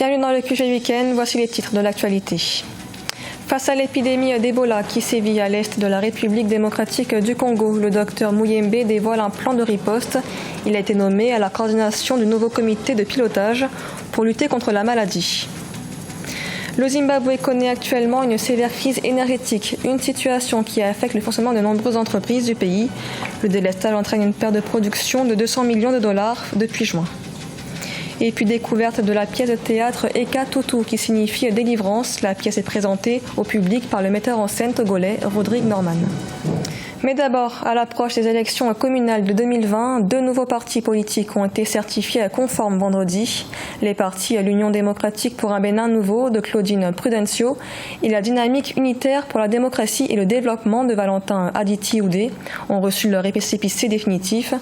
Bienvenue dans le QG Week-end, voici les titres de l'actualité. Face à l'épidémie d'Ebola qui sévit à l'est de la République démocratique du Congo, le docteur Muyembe dévoile un plan de riposte. Il a été nommé à la coordination du nouveau comité de pilotage pour lutter contre la maladie. Le Zimbabwe connaît actuellement une sévère crise énergétique, une situation qui affecte le fonctionnement de nombreuses entreprises du pays. Le délestage entraîne une perte de production de 200 millions de dollars depuis juin. Et puis découverte de la pièce de théâtre Eka Tutu qui signifie délivrance. La pièce est présentée au public par le metteur en scène togolais Rodrigue Norman. Mais d'abord, à l'approche des élections communales de 2020, 2 nouveaux partis politiques ont été certifiés conformes vendredi. Les partis L'Union démocratique pour un Bénin nouveau de Claudine Prudencio et la Dynamique unitaire pour la démocratie et le développement de Valentin Aditi Oudé ont reçu leur récépissé définitif.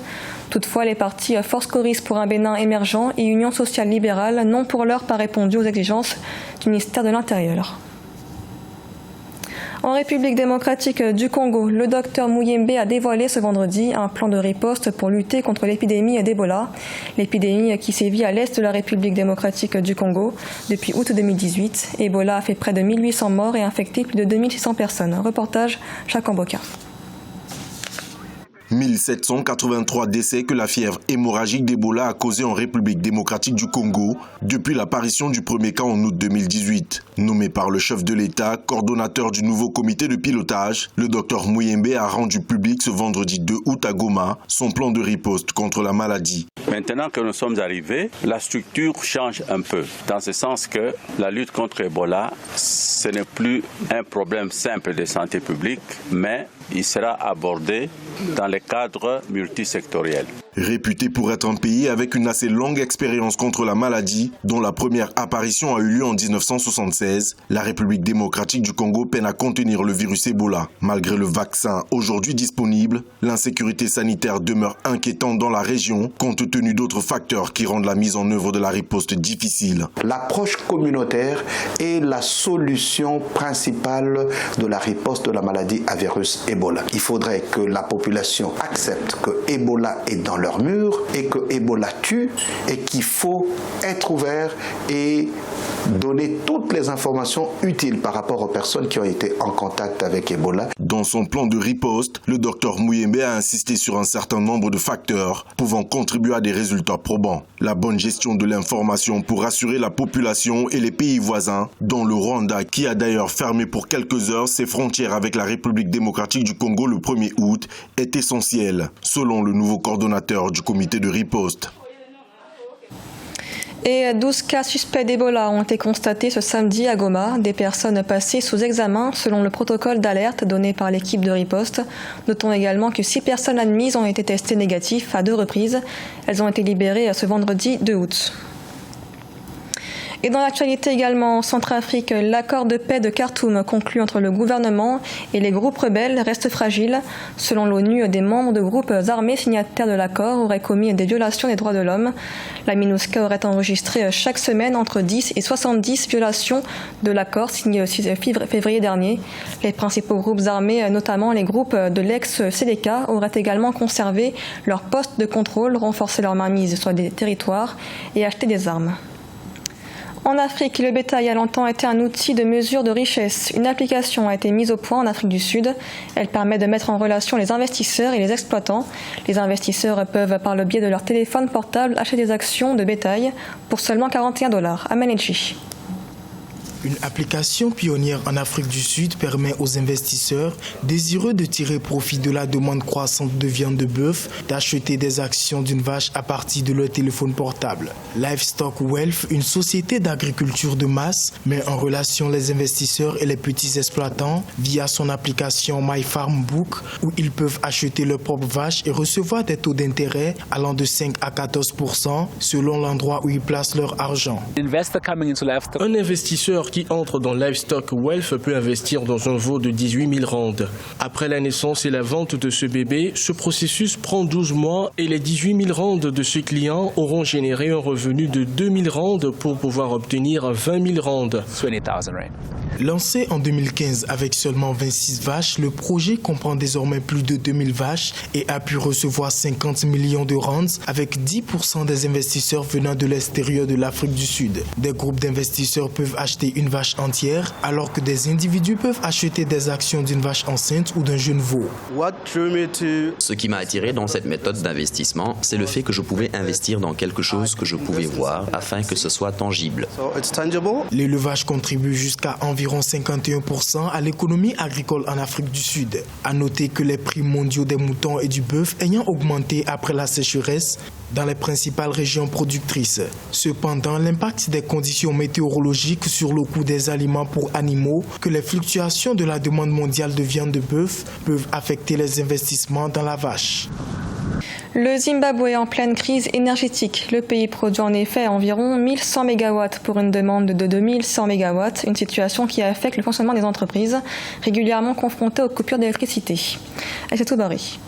Toutefois, les partis Force Choris pour un Bénin émergent et Union sociale libérale n'ont pour l'heure pas répondu aux exigences du ministère de l'Intérieur. En République démocratique du Congo, le docteur Muyembe a dévoilé ce vendredi un plan de riposte pour lutter contre l'épidémie d'Ebola. L'épidémie qui sévit à l'est de la République démocratique du Congo depuis août 2018. Ebola a fait près de 1800 morts et infecté plus de 2600 personnes. Reportage Jacques Amboka. 1783 décès que la fièvre hémorragique d'Ebola a causé en République démocratique du Congo depuis l'apparition du premier cas en août 2018. Nommé par le chef de l'État, coordonnateur du nouveau comité de pilotage, le docteur Muyembe a rendu public ce vendredi 2 août à Goma son plan de riposte contre la maladie. Maintenant que nous sommes arrivés, la structure change un peu, dans ce sens que la lutte contre Ebola, ce n'est plus un problème simple de santé publique, mais il sera abordé dans le cadre multisectoriel. Réputé pour être un pays avec une assez longue expérience contre la maladie, dont la première apparition a eu lieu en 1976, la République démocratique du Congo peine à contenir le virus Ebola. Malgré le vaccin aujourd'hui disponible, l'insécurité sanitaire demeure inquiétante dans la région, compte tenu d'autres facteurs qui rendent la mise en œuvre de la riposte difficile. L'approche communautaire est la solution principale de la riposte de la maladie à virus Ebola. Il faudrait que la population accepte que Ebola est dans leur mur et que Ebola tue et qu'il faut être ouvert et donner toutes les informations utiles par rapport aux personnes qui ont été en contact avec Ebola. Dans son plan de riposte, le docteur Muyembe a insisté sur un certain nombre de facteurs pouvant contribuer à des résultats probants. La bonne gestion de l'information pour rassurer la population et les pays voisins, dont le Rwanda qui a d'ailleurs fermé pour quelques heures ses frontières avec la République démocratique du Congo le 1er août, est essentielle, selon le nouveau coordonnateur du comité de riposte. Et 12 cas suspects d'Ebola ont été constatés ce samedi à Goma, des personnes passées sous examen selon le protocole d'alerte donné par l'équipe de riposte. Notons également que 6 personnes admises ont été testées négatives à 2 reprises. Elles ont été libérées ce vendredi 2 août. Et dans l'actualité également, en Centrafrique, l'accord de paix de Khartoum conclu entre le gouvernement et les groupes rebelles reste fragile. Selon l'ONU, des membres de groupes armés signataires de l'accord auraient commis des violations des droits de l'homme. La MINUSCA aurait enregistré chaque semaine entre 10 et 70 violations de l'accord signé le 6 février dernier. Les principaux groupes armés, notamment les groupes de l'ex-CDK, auraient également conservé leur poste de contrôle, renforcé leur mainmise sur des territoires et acheté des armes. En Afrique, le bétail a longtemps été un outil de mesure de richesse. Une application a été mise au point en Afrique du Sud. Elle permet de mettre en relation les investisseurs et les exploitants. Les investisseurs peuvent, par le biais de leur téléphone portable, acheter des actions de bétail pour seulement $41. Amenechi. Une application pionnière en Afrique du Sud permet aux investisseurs désireux de tirer profit de la demande croissante de viande de bœuf d'acheter des actions d'une vache à partir de leur téléphone portable. Livestock Wealth, une société d'agriculture de masse, met en relation les investisseurs et les petits exploitants via son application MyFarmBook où ils peuvent acheter leurs propres vaches et recevoir des taux d'intérêt allant de 5 à 14% selon l'endroit où ils placent leur argent. Un investisseur qui entre dans Livestock Wealth peut investir dans un veau de 18 000 rands. Après la naissance et la vente de ce bébé, ce processus prend 12 mois et les 18 000 rands de ce client auront généré un revenu de 2 000 rands pour pouvoir obtenir 20 000 rands. Lancé en 2015 avec seulement 26 vaches, le projet comprend désormais plus de 2000 vaches et a pu recevoir 50 millions de rands avec 10% des investisseurs venant de l'extérieur de l'Afrique du Sud. Des groupes d'investisseurs peuvent acheter une vache entière alors que des individus peuvent acheter des actions d'une vache enceinte ou d'un jeune veau. Ce qui m'a attiré dans cette méthode d'investissement, c'est le fait que je pouvais investir dans quelque chose que je pouvais voir afin que ce soit tangible. L'élevage contribue jusqu'à environ 51% à l'économie agricole en Afrique du Sud. À noter que les prix mondiaux des moutons et du bœuf ayant augmenté après la sécheresse dans les principales régions productrices. Cependant, l'impact des conditions météorologiques sur le coût des aliments pour animaux, que les fluctuations de la demande mondiale de viande de bœuf peuvent affecter les investissements dans la vache. Le Zimbabwe est en pleine crise énergétique. Le pays produit en effet environ 1100 MW pour une demande de 2100 MW, une situation qui affecte le fonctionnement des entreprises, régulièrement confrontées aux coupures d'électricité. Aïssatou Bari.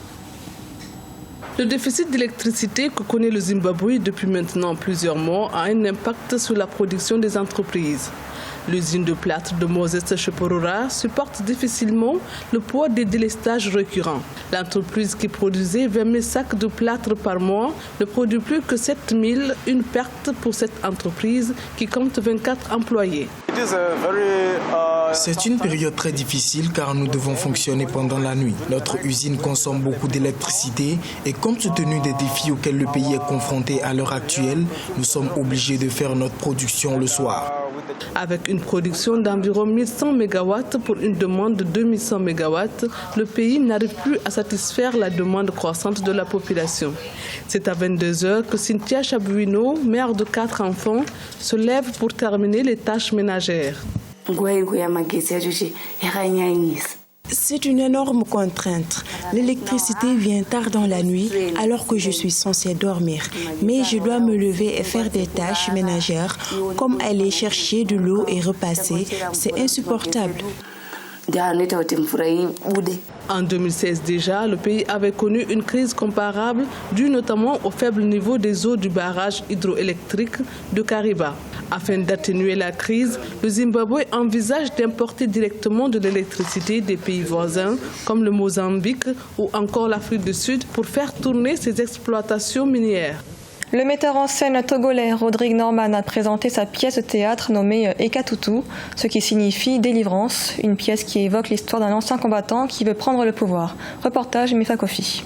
Le déficit d'électricité que connaît le Zimbabwe depuis maintenant plusieurs mois a un impact sur la production des entreprises. L'usine de plâtre de Moses Cheporora supporte difficilement le poids des délestages récurrents. L'entreprise qui produisait 20 000 sacs de plâtre par mois ne produit plus que 7 000, une perte pour cette entreprise qui compte 24 employés. C'est une période très difficile car nous devons fonctionner pendant la nuit. Notre usine consomme beaucoup d'électricité et compte tenu des défis auxquels le pays est confronté à l'heure actuelle, nous sommes obligés de faire notre production le soir. Avec une production d'environ 1100 MW pour une demande de 2100 MW, le pays n'arrive plus à satisfaire la demande croissante de la population. C'est à 22 heures que Cynthia Chabuino, mère de 4 enfants, se lève pour terminer les tâches ménagères. C'est une énorme contrainte. L'électricité vient tard dans la nuit alors que je suis censée dormir. Mais je dois me lever et faire des tâches ménagères comme aller chercher de l'eau et repasser. C'est insupportable. En 2016 déjà, le pays avait connu une crise comparable due notamment au faible niveau des eaux du barrage hydroélectrique de Kariba. Afin d'atténuer la crise, le Zimbabwe envisage d'importer directement de l'électricité des pays voisins comme le Mozambique ou encore l'Afrique du Sud pour faire tourner ses exploitations minières. Le metteur en scène togolais Rodrigue Norman a présenté sa pièce de théâtre nommée Ekatutu, ce qui signifie délivrance, une pièce qui évoque l'histoire d'un ancien combattant qui veut prendre le pouvoir. Reportage Mifa Kofi.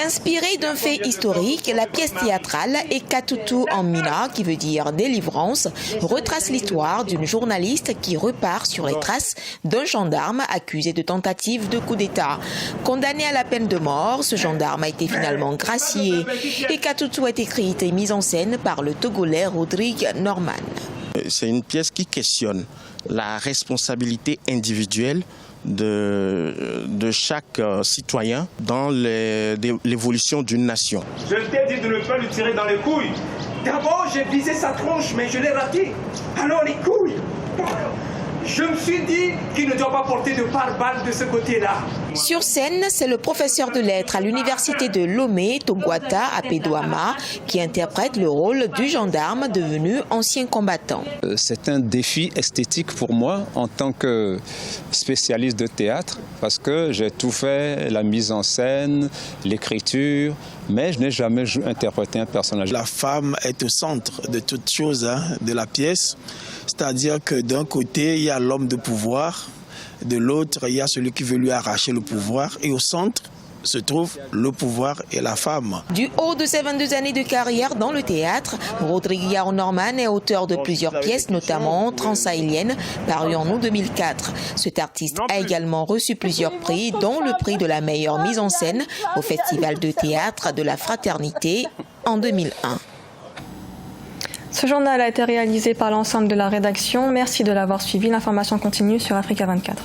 Inspirée d'un fait historique, la pièce théâtrale Ekatutu en Mina, qui veut dire délivrance, retrace l'histoire d'une journaliste qui repart sur les traces d'un gendarme accusé de tentative de coup d'État. Condamné à la peine de mort, ce gendarme a été finalement gracié. Ekatutu est écrite et mise en scène par le Togolais Rodrigue Norman. C'est une pièce qui questionne la responsabilité individuelle de chaque citoyen dans l'évolution d'une nation. Je t'ai dit de ne pas lui tirer dans les couilles. D'abord, j'ai visé sa tronche, mais je l'ai raté. Alors les couilles. Je me suis dit qu'il ne doit pas porter de pare-balles de ce côté-là. Sur scène, c'est le professeur de lettres à l'université de Lomé, Togwata Apedouama, qui interprète le rôle du gendarme devenu ancien combattant. C'est un défi esthétique pour moi en tant que spécialiste de théâtre, parce que j'ai tout fait, la mise en scène, l'écriture, mais je n'ai jamais interprété un personnage. La femme est au centre de toute chose de la pièce. C'est-à-dire que d'un côté, il y a l'homme de pouvoir, de l'autre, il y a celui qui veut lui arracher le pouvoir, et au centre se trouve le pouvoir et la femme. Du haut de ses 22 années de carrière dans le théâtre, Rodrigue Norman est auteur de plusieurs pièces, notamment Transsahélienne, paru en août 2004. Cet artiste a également reçu plusieurs prix, dont le prix de la meilleure mise en scène au Festival de théâtre de la Fraternité en 2001. Ce journal a été réalisé par l'ensemble de la rédaction. Merci de l'avoir suivi. L'information continue sur Africa 24.